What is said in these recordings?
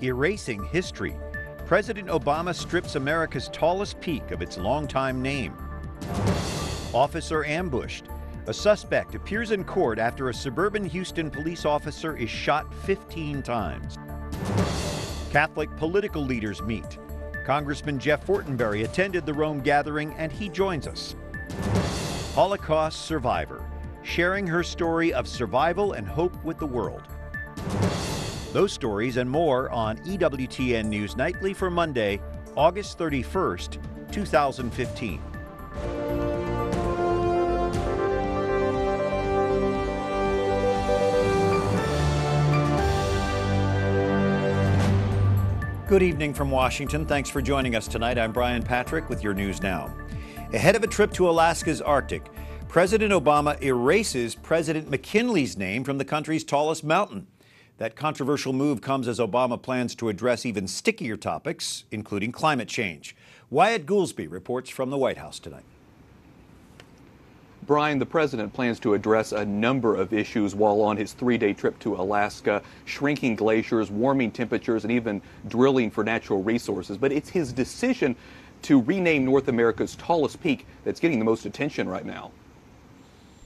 Erasing history. President Obama strips America's tallest peak of its longtime name. Officer ambushed. A suspect appears in court after a suburban Houston police officer is shot 15 times. Catholic political leaders meet. Congressman Jeff Fortenberry attended the Rome gathering and he joins us. Holocaust survivor, sharing her story of survival and hope with the world. Those stories and more on EWTN News Nightly for Monday, August 31st, 2015. Good evening from Washington. Thanks for joining us tonight. I'm Brian Patrick with your news now. Ahead of a trip to Alaska's Arctic, President Obama erases President McKinley's name from the country's tallest mountain. That controversial move comes as Obama plans to address even stickier topics, including climate change. Wyatt Goolsby reports from the White House tonight. Brian, the president plans to address a number of issues while on his three-day trip to Alaska, shrinking glaciers, warming temperatures, and even drilling for natural resources. But it's his decision to rename North America's tallest peak that's getting the most attention right now.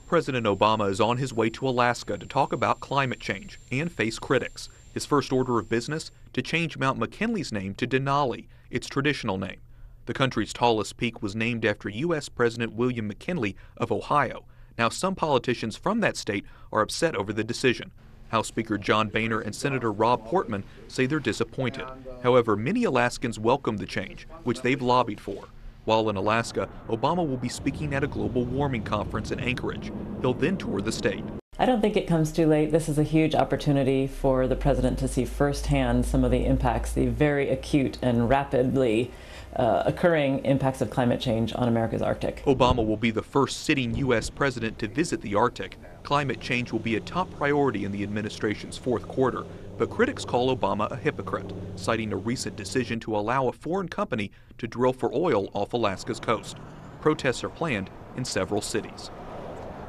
President Obama is on his way to Alaska to talk about climate change and face critics. His first order of business, to change Mount McKinley's name to Denali, its traditional name. The country's tallest peak was named after U.S. President William McKinley of Ohio. Now, some politicians from that state are upset over the decision. House Speaker John Boehner and Senator Rob Portman say they're disappointed. However, many Alaskans welcome the change, which they've lobbied for. While in Alaska, Obama will be speaking at a global warming conference in Anchorage. He'll then tour the state. I don't think it comes too late. This is a huge opportunity for the president to see firsthand some of the impacts, the very acute and rapidly occurring impacts of climate change on America's Arctic. Obama will be the first sitting U.S. president to visit the Arctic. Climate change will be a top priority in the administration's fourth quarter, but critics call Obama a hypocrite, citing a recent decision to allow a foreign company to drill for oil off Alaska's coast. Protests are planned in several cities.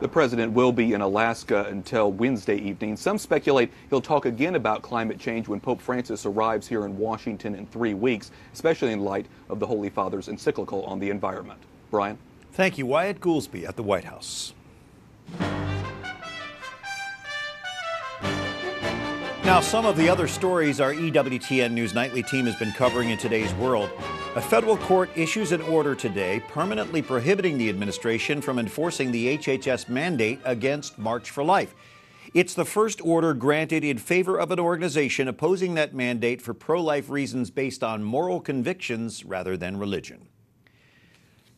The president will be in Alaska until Wednesday evening. Some speculate he'll talk again about climate change when Pope Francis arrives here in Washington in 3 weeks, especially in light of the Holy Father's encyclical on the environment. Brian? Thank you, Wyatt Goolsby at the White House. Now, some of the other stories our EWTN News Nightly team has been covering in today's world. A federal court issues an order today permanently prohibiting the administration from enforcing the HHS mandate against March for Life. It's the first order granted in favor of an organization opposing that mandate for pro-life reasons based on moral convictions rather than religion.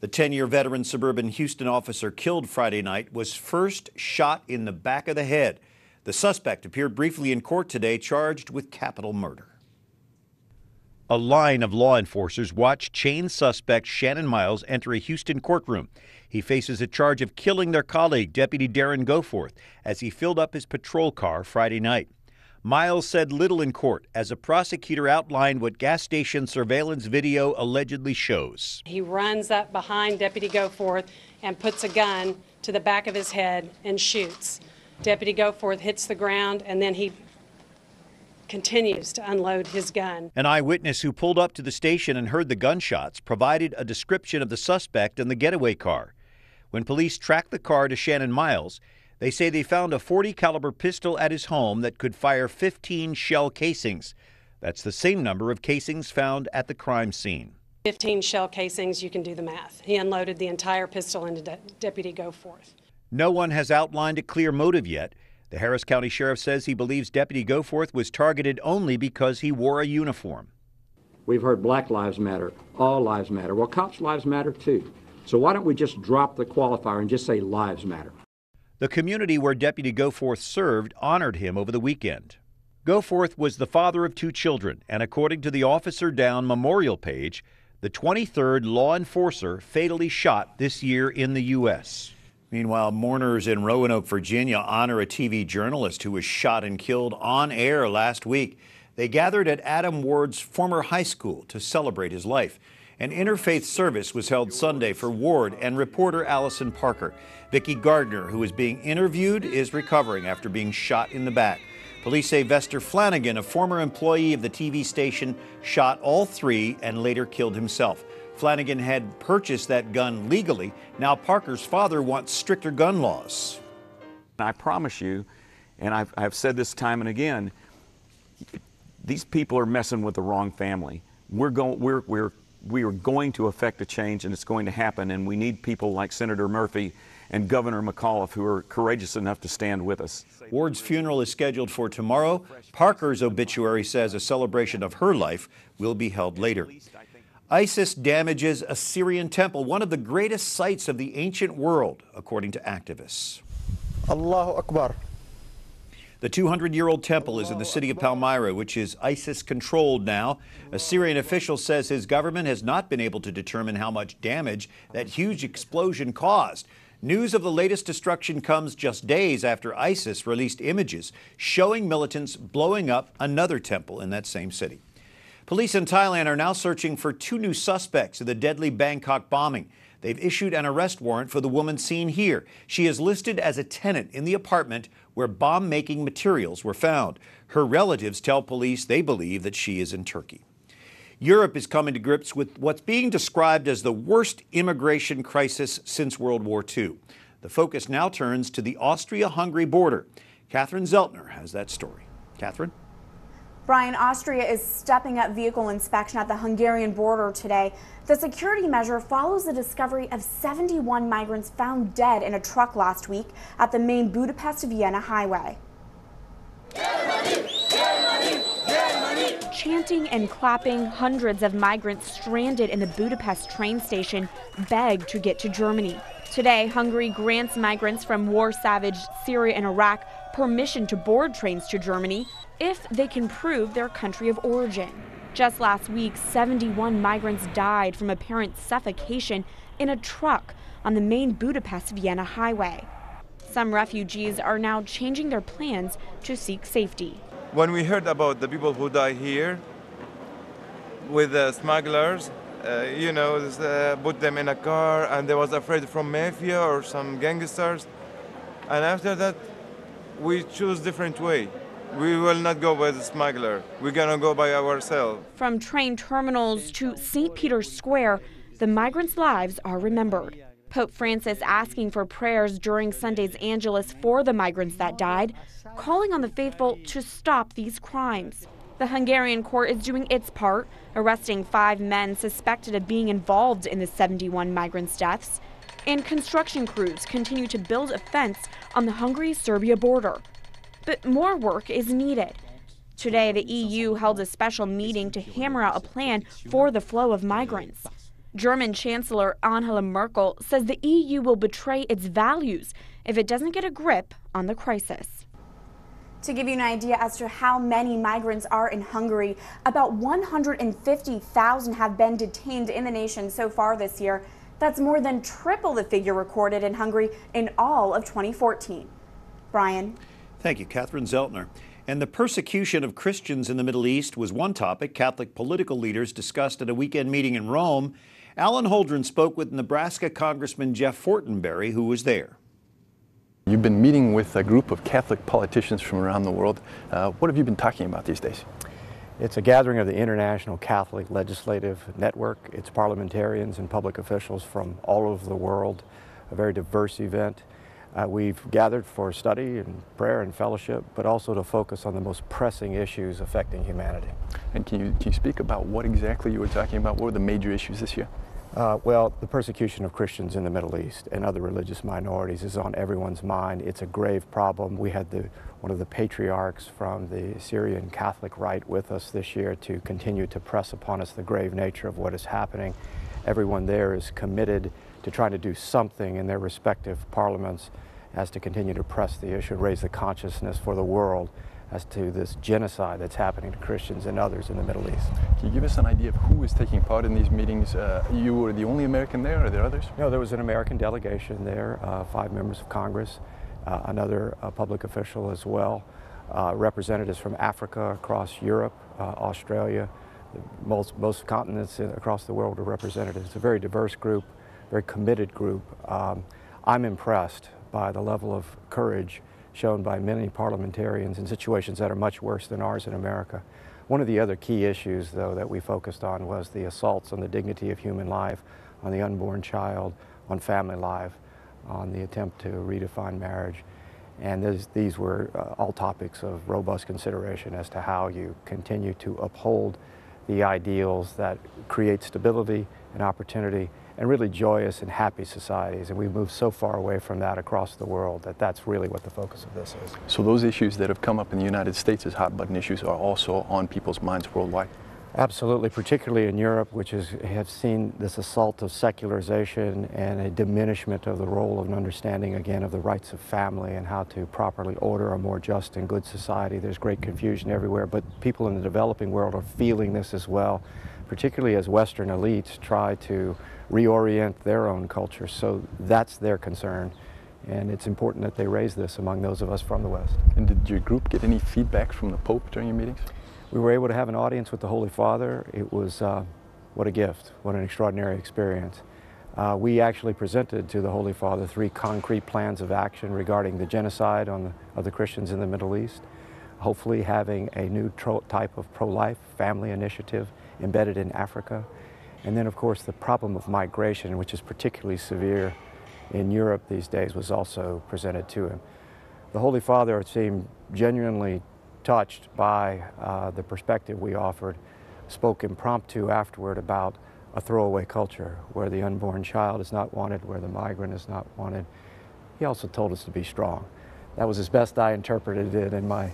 The 10-year veteran suburban Houston officer killed Friday night was first shot in the back of the head. The suspect appeared briefly in court today, charged with capital murder. A line of law enforcers watched chain suspect Shannon Miles enter a Houston courtroom. He faces a charge of killing their colleague, Deputy Darren Goforth, as he filled up his patrol car Friday night. Miles said little in court as a prosecutor outlined what gas station surveillance video allegedly shows. He runs up behind Deputy Goforth and puts a gun to the back of his head and shoots. Deputy Goforth hits the ground, and then he continues to unload his gun. An eyewitness who pulled up to the station and heard the gunshots provided a description of the suspect and the getaway car. When police tracked the car to Shannon Miles, they say they found a .40 caliber pistol at his home that could fire 15 shell casings. That's the same number of casings found at the crime scene. 15 shell casings, you can do the math. He unloaded the entire pistol into Deputy Goforth. No one has outlined a clear motive yet. The Harris County Sheriff says he believes Deputy Goforth was targeted only because he wore a uniform. We've heard Black Lives Matter, all lives matter. Well, cops' lives matter too. So why don't we just drop the qualifier and just say lives matter? The community where Deputy Goforth served honored him over the weekend. Goforth was the father of 2 children, and according to the Officer Down memorial page, the 23rd law enforcer fatally shot this year in the U.S. Meanwhile, mourners in Roanoke, Virginia, honor a TV journalist who was shot and killed on air last week. They gathered at Adam Ward's former high school to celebrate his life. An interfaith service was held Sunday for Ward and reporter Allison Parker. Vicki Gardner, who is being interviewed, is recovering after being shot in the back. Police say Vester Flanagan, a former employee of the TV station, shot all three and later killed himself. Flanagan had purchased that gun legally. Now Parker's father wants stricter gun laws. I promise you, and I've said this time and again, these people are messing with the wrong family. We are going to affect a change, and it's going to happen, and we need people like Senator Murphy and Governor McAuliffe who are courageous enough to stand with us. Ward's funeral is scheduled for tomorrow. Parker's obituary says a celebration of her life will be held later. ISIS damages a Syrian temple, one of the greatest sites of the ancient world, according to activists. Allahu Akbar. The 200-year-old temple is in the city of Palmyra, which is ISIS-controlled now. A Syrian official says his government has not been able to determine how much damage that huge explosion caused. News of the latest destruction comes just days after ISIS released images showing militants blowing up another temple in that same city. Police in Thailand are now searching for two new suspects in the deadly Bangkok bombing. They've issued an arrest warrant for the woman seen here. She is listed as a tenant in the apartment where bomb-making materials were found. Her relatives tell police they believe that she is in Turkey. Europe is coming to grips with what's being described as the worst immigration crisis since World War II. The focus now turns to the Austria-Hungary border. Catherine Zeltner has that story. Catherine? Brian, Austria is stepping up vehicle inspection at the Hungarian border today. The security measure follows the discovery of 71 migrants found dead in a truck last week at the main Budapest-Vienna highway. Germany, Germany, Germany. Chanting and clapping, hundreds of migrants stranded in the Budapest train station beg to get to Germany. Today, Hungary grants migrants from war-savaged Syria and Iraq permission to board trains to Germany if they can prove their country of origin. Just last week, 71 migrants died from apparent suffocation in a truck on the main Budapest-Vienna highway. Some refugees are now changing their plans to seek safety. When we heard about the people who die here with the smugglers, put them in a car, and they was afraid from mafia or some gangsters. And after that, we choose different way. We will not go by the smuggler. We're gonna go by ourselves. From train terminals to St. Peter's Square, the migrants' lives are remembered. Pope Francis asking for prayers during Sunday's Angelus for the migrants that died, calling on the faithful to stop these crimes. The Hungarian court is doing its part, arresting 5 men suspected of being involved in the 71 migrants' deaths. And construction crews continue to build a fence on the Hungary-Serbia border. But more work is needed. Today, the EU held a special meeting to hammer out a plan for the flow of migrants. German Chancellor Angela Merkel says the EU will betray its values if it doesn't get a grip on the crisis. To give you an idea as to how many migrants are in Hungary, about 150,000 have been detained in the nation so far this year. That's more than triple the figure recorded in Hungary in all of 2014. Brian. Thank you, Catherine Zeltner. And the persecution of Christians in the Middle East was one topic Catholic political leaders discussed at a weekend meeting in Rome. Alan Holdren spoke with Nebraska Congressman Jeff Fortenberry, who was there. You've been meeting with a group of Catholic politicians from around the world. What have you been talking about these days? It's a gathering of the International Catholic Legislative Network. It's parliamentarians and public officials from all over the world, a very diverse event. We've gathered for study and prayer and fellowship, but also to focus on the most pressing issues affecting humanity. And can you speak about what exactly you were talking about? What were the major issues this year? Well, the persecution of Christians in the Middle East and other religious minorities is on everyone's mind. It's a grave problem. We had one of the patriarchs from the Syrian Catholic Rite with us this year to continue to press upon us the grave nature of what is happening. Everyone there is committed to trying to do something in their respective parliaments as to continue to press the issue, raise the consciousness for the world as to this genocide that's happening to Christians and others in the Middle East. Can you give us an idea of who is taking part in these meetings? You were the only American there, or are there others? No, there was an American delegation there, 5 members of Congress, another public official as well, representatives from Africa, across Europe, Australia, most continents across the world are represented. It's a very diverse group, very committed group. I'm impressed by the level of courage shown by many parliamentarians in situations that are much worse than ours in America. One of the other key issues, though, that we focused on was the assaults on the dignity of human life, on the unborn child, on family life, on the attempt to redefine marriage. And these were all topics of robust consideration as to how you continue to uphold the ideals that create stability and opportunity and really joyous and happy societies. And we've moved so far away from that across the world that that's really what the focus of this is. So those issues that have come up in the United States as hot button issues are also on people's minds worldwide? Absolutely, particularly in Europe, which have seen this assault of secularization and a diminishment of the role of an understanding, again, of the rights of family and how to properly order a more just and good society. There's great confusion everywhere, but people in the developing world are feeling this as well, particularly as Western elites try to reorient their own culture. So that's their concern, and it's important that they raise this among those of us from the West. And did your group get any feedback from the Pope during your meetings? We were able to have an audience with the Holy Father. It was, what a gift, what an extraordinary experience. We actually presented to the Holy Father 3 concrete plans of action regarding the genocide of the Christians in the Middle East, hopefully having a new type of pro-life family initiative embedded in Africa, and then of course the problem of migration, which is particularly severe in Europe these days, was also presented to him. The Holy Father seemed genuinely touched by the perspective we offered, spoke impromptu afterward about a throwaway culture where the unborn child is not wanted, where the migrant is not wanted. He also told us to be strong. That was as best I interpreted it in my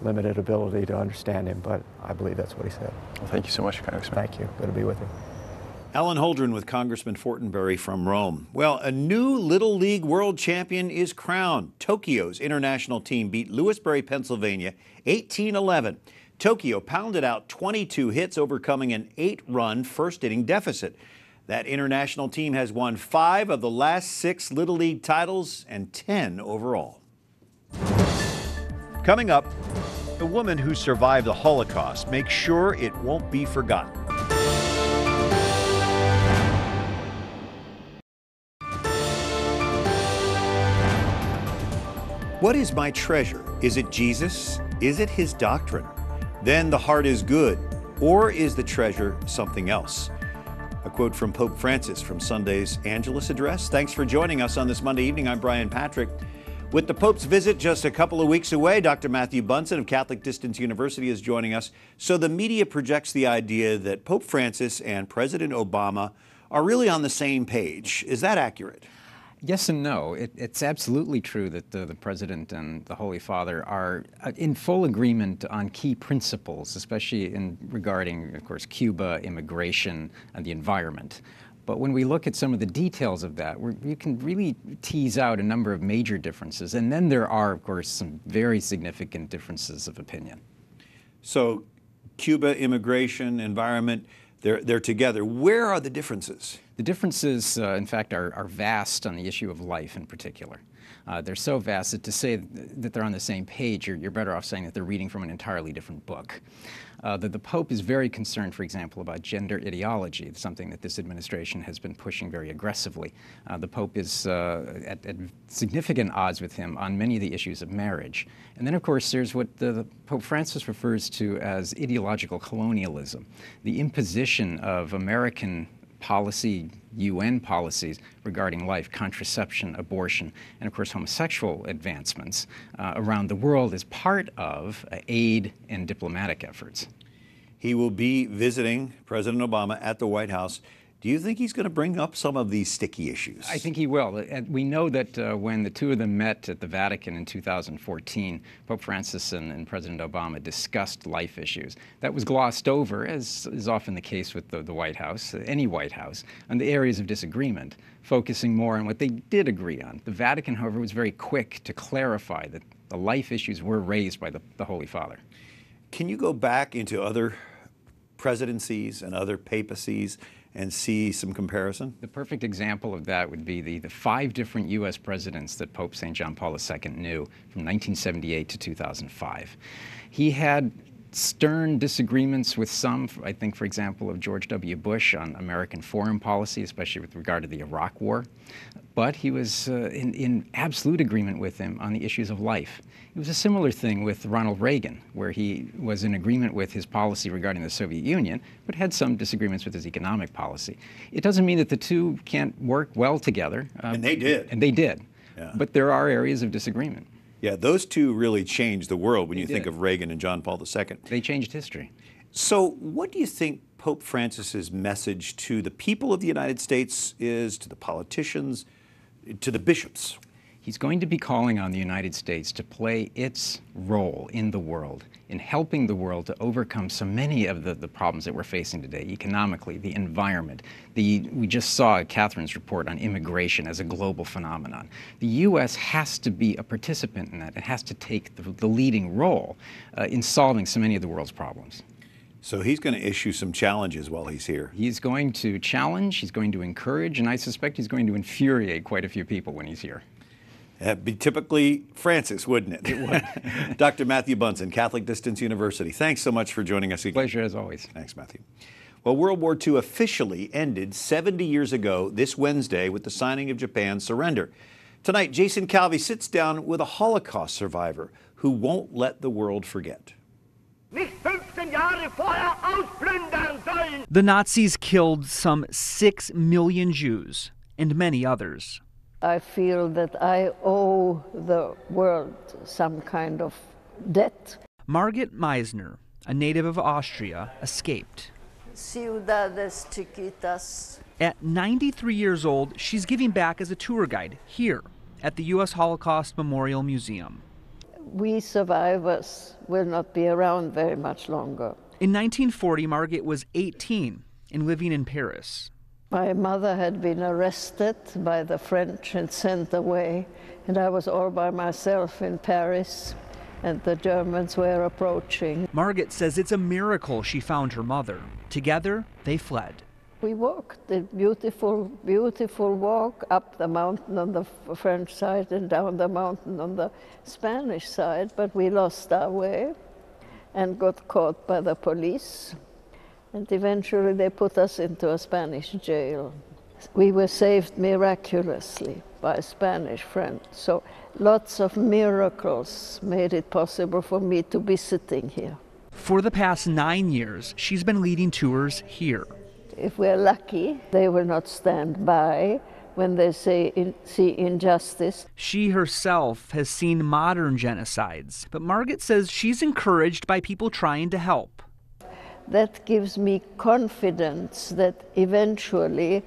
limited ability to understand him, but I believe that's what he said. Well, thank you so much, Congressman. Thank you. Good to be with you. Alan Holdren with Congressman Fortenberry from Rome. Well, a new Little League world champion is crowned. Tokyo's international team beat Lewisburg, Pennsylvania, 18-11. Tokyo pounded out 22 hits, overcoming an 8-run first-inning deficit. That international team has won 5 of the last 6 Little League titles and 10 overall. Coming up, a woman who survived the Holocaust makes sure it won't be forgotten. What is my treasure? Is it Jesus? Is it his doctrine? Then the heart is good. Or is the treasure something else? A quote from Pope Francis from Sunday's Angelus address. Thanks for joining us on this Monday evening. I'm Brian Patrick. With the Pope's visit just a couple of weeks away, Dr. Matthew Bunsen of Catholic Distance University is joining us. So the media projects the idea that Pope Francis and President Obama are really on the same page. Is that accurate? Yes and no. It's absolutely true that the President and the Holy Father are in full agreement on key principles, especially regarding, of course, Cuba, immigration, and the environment. But when we look at some of the details of that, you can really tease out a number of major differences. And then there are, of course, some very significant differences of opinion. So Cuba, immigration, environment, they're together. Where are the differences? The differences, in fact, are vast on the issue of life in particular. They're so vast that to say that they're on the same page, you're better off saying that they're reading from an entirely different book. The Pope is very concerned, for example, about gender ideology. It's something that this administration has been pushing very aggressively. The Pope is at significant odds with him on many of the issues of marriage. And then, of course, there's what the Pope Francis refers to as ideological colonialism, the imposition of American policy, UN policies regarding life, contraception, abortion, and of course homosexual advancements around the world as part of aid and diplomatic efforts. He will be visiting President Obama at the White House. Do you think he's going to bring up some of these sticky issues? I think he will. And we know that when the two of them met at the Vatican in 2014, Pope Francis and President Obama discussed life issues. That was glossed over, as is often the case with the White House, any White House, on the areas of disagreement, focusing more on what they did agree on. The Vatican, however, was very quick to clarify that the life issues were raised by the Holy Father. Can you go back into other presidencies and other papacies and see some comparison? The perfect example of that would be the 5 different U.S. presidents that Pope St. John Paul II knew from 1978 to 2005. He had stern disagreements with some, I think, for example, of George W. Bush on American foreign policy, especially with regard to the Iraq War. But he was in absolute agreement with him on the issues of life. It was a similar thing with Ronald Reagan, where he was in agreement with his policy regarding the Soviet Union, but had some disagreements with his economic policy. It doesn't mean that the two can't work well together. And they did. And they did. Yeah. But there are areas of disagreement. Yeah, those two really changed the world when you They think did. of Reagan and John Paul II. They changed history. So what do you think Pope Francis's message to the people of the United States is, to the politicians, to the bishops? He's going to be calling on the United States to play its role in the world, in helping the world to overcome so many of the problems that we're facing today, economically, the environment. We just saw Catherine's report on immigration as a global phenomenon. The U.S. has to be a participant in that. It has to take the leading role in solving so many of the world's problems. So he's going to issue some challenges while he's here. He's going to challenge, he's going to encourage, and I suspect he's going to infuriate quite a few people when he's here. That'd be typically Francis, wouldn't it? It would. Dr. Matthew Bunsen, Catholic Distance University. Thanks so much for joining us again. Pleasure as always. Thanks, Matthew. Well, World War II officially ended 70 years ago this Wednesday with the signing of Japan's surrender. Tonight, Jason Calvi sits down with a Holocaust survivor who won't let the world forget. The Nazis killed some 6 million Jews and many others. I feel that I owe the world some kind of debt. Margot Meisner, a native of Austria, escaped. Ciudades chiquitas. At 93 years old, she's giving back as a tour guide here at the U.S. Holocaust Memorial Museum. We survivors will not be around very much longer. In 1940, Margot was 18 and living in Paris. My mother had been arrested by the French and sent away, and I was all by myself in Paris, and the Germans were approaching. Margot says it's a miracle she found her mother. Together, they fled. We walked a beautiful, beautiful walk up the mountain on the French side and down the mountain on the Spanish side, but we lost our way and got caught by the police. And eventually they put us into a Spanish jail. We were saved miraculously by a Spanish friend. So lots of miracles made it possible for me to be sitting here. For the past 9 years, she's been leading tours here. If we're lucky, they will not stand by when they see injustice. She herself has seen modern genocides, but Margot says she's encouraged by people trying to help. That gives me confidence that eventually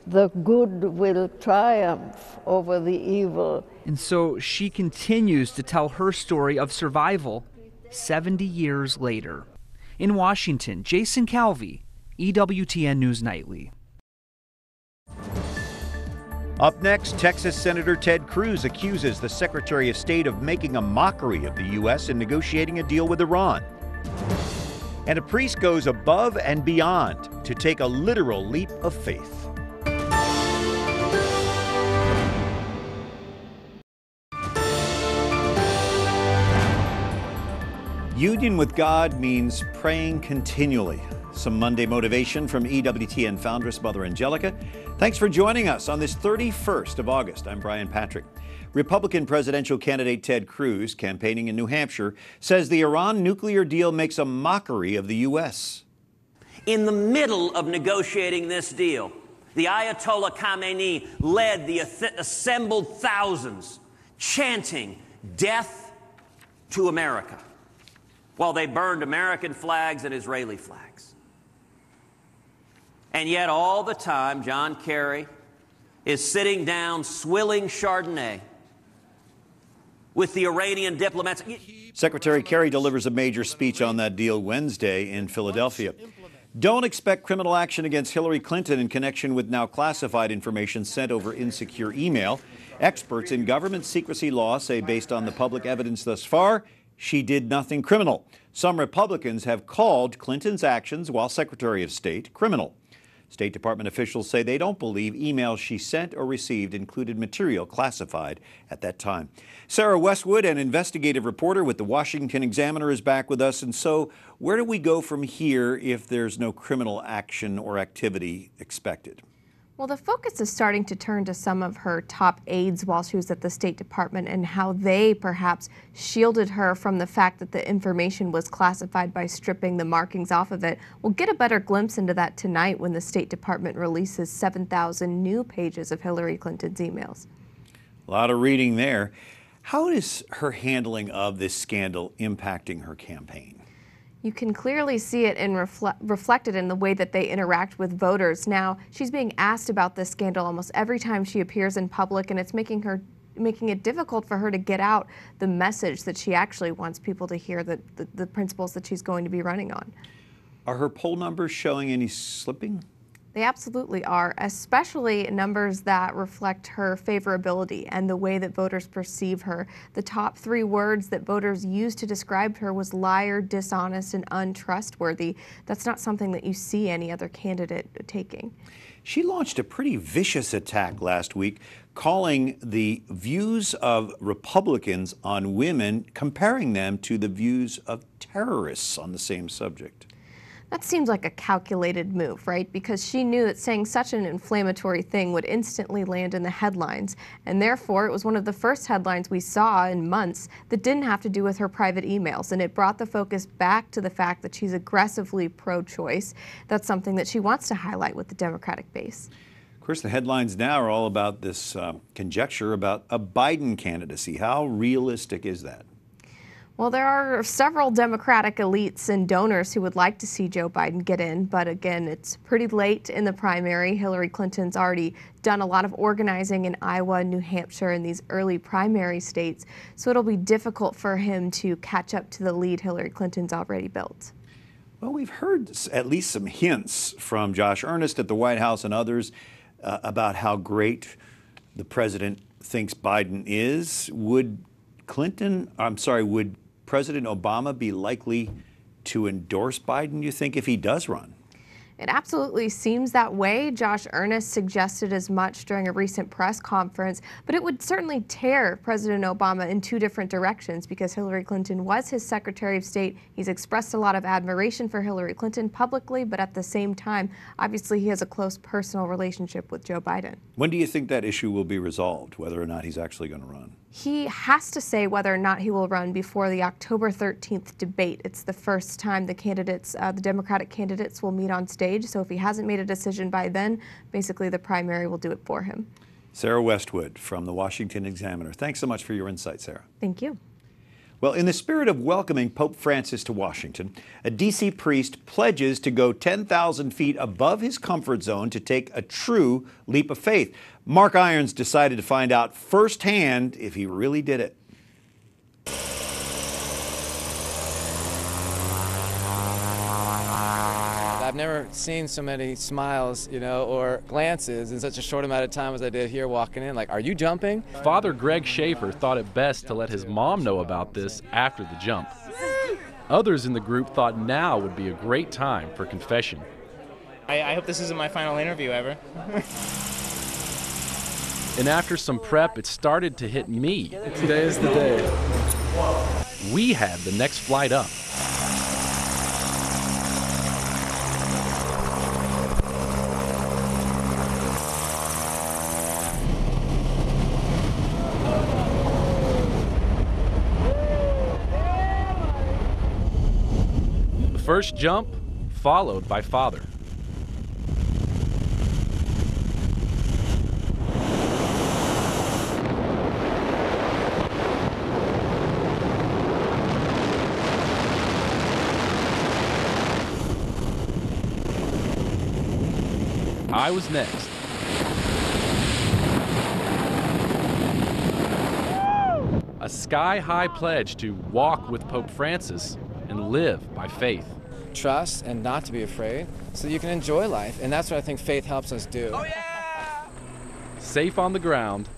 the good will triumph over the evil. And so she continues to tell her story of survival 70 years later. In Washington, Jason Calvi, EWTN News Nightly. Up next, Texas Senator Ted Cruz accuses the Secretary of State of making a mockery of the U.S. in negotiating a deal with Iran. And a priest goes above and beyond to take a literal leap of faith. Union with God means praying continually. Some Monday motivation from EWTN foundress Mother Angelica. Thanks for joining us on this 31st of August. I'm Brian Patrick. Republican presidential candidate Ted Cruz, campaigning in New Hampshire, says the Iran nuclear deal makes a mockery of the U.S. In the middle of negotiating this deal, the Ayatollah Khamenei led the assembled thousands, chanting death to America, while they burned American flags and Israeli flags. And yet all the time, John Kerry is sitting down swilling Chardonnay with the Iranian diplomats. Secretary Kerry delivers a major speech on that deal Wednesday in Philadelphia. Don't expect criminal action against Hillary Clinton in connection with now classified information sent over insecure email. Experts in government secrecy law say based on the public evidence thus far, she did nothing criminal. Some Republicans have called Clinton's actions while Secretary of State criminal. State Department officials say they don't believe emails she sent or received included material classified at that time. Sarah Westwood, an investigative reporter with the Washington Examiner, is back with us. And so where do we go from here if there's no criminal action or activity expected? Well, the focus is starting to turn to some of her top aides while she was at the State Department and how they perhaps shielded her from the fact that the information was classified by stripping the markings off of it. We'll get a better glimpse into that tonight when the State Department releases 7,000 new pages of Hillary Clinton's emails. A lot of reading there. How is her handling of this scandal impacting her campaign? You can clearly see it reflected in the way that they interact with voters. Now, she's being asked about this scandal almost every time she appears in public, and it's making it difficult for her to get out the message that she actually wants people to hear, the principles that she's going to be running on. Are her poll numbers showing any slipping? They absolutely are, especially numbers that reflect her favorability and the way that voters perceive her. The top 3 words that voters used to describe her was liar, dishonest, and untrustworthy. That's not something that you see any other candidate taking. She launched a pretty vicious attack last week, calling the views of Republicans on women, comparing them to the views of terrorists on the same subject. That seems like a calculated move, right? Because she knew that saying such an inflammatory thing would instantly land in the headlines. And therefore, it was one of the first headlines we saw in months that didn't have to do with her private emails. And it brought the focus back to the fact that she's aggressively pro-choice. That's something that she wants to highlight with the Democratic base. Of course, the headlines now are all about this conjecture about a Biden candidacy. How realistic is that? Well, there are several Democratic elites and donors who would like to see Joe Biden get in, but again, it's pretty late in the primary. Hillary Clinton's already done a lot of organizing in Iowa, New Hampshire, and these early primary states, so it'll be difficult for him to catch up to the lead Hillary Clinton's already built. Well, we've heard at least some hints from Josh Earnest at the White House and others about how great the president thinks Biden is. Would President Obama be likely to endorse Biden, you think, if he does run? It absolutely seems that way. Josh Earnest suggested as much during a recent press conference, but it would certainly tear President Obama in 2 different directions because Hillary Clinton was his Secretary of State. He's expressed a lot of admiration for Hillary Clinton publicly, but at the same time, obviously he has a close personal relationship with Joe Biden. When do you think that issue will be resolved, whether or not he's actually going to run? He has to say whether or not he will run before the October 13th debate. It's the first time the Democratic candidates will meet on stage. So if he hasn't made a decision by then, basically the primary will do it for him. Sarah Westwood from the Washington Examiner. Thanks so much for your insight, Sarah. Thank you. Well, in the spirit of welcoming Pope Francis to Washington, a D.C. priest pledges to go 10,000 feet above his comfort zone to take a true leap of faith. Mark Irons decided to find out firsthand if he really did it. I've never seen so many smiles, or glances in such a short amount of time as I did here walking in. Like, are you jumping? Father Greg Schaefer thought it best to let his mom know about this after the jump. Others in the group thought now would be a great time for confession. I hope this isn't my final interview ever. And after some prep, it started to hit me. Today is the day. We had the next flight up. The first jump, followed by Father. I was next. A sky-high pledge to walk with Pope Francis and live by faith. Trust and not to be afraid so you can enjoy life. And that's what I think faith helps us do. Oh, yeah! Safe on the ground,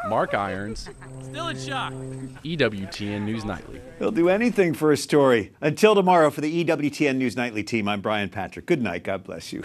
Mark Irons. Still in shock. EWTN News Nightly. He'll do anything for a story. Until tomorrow, for the EWTN News Nightly team, I'm Brian Patrick. Good night. God bless you.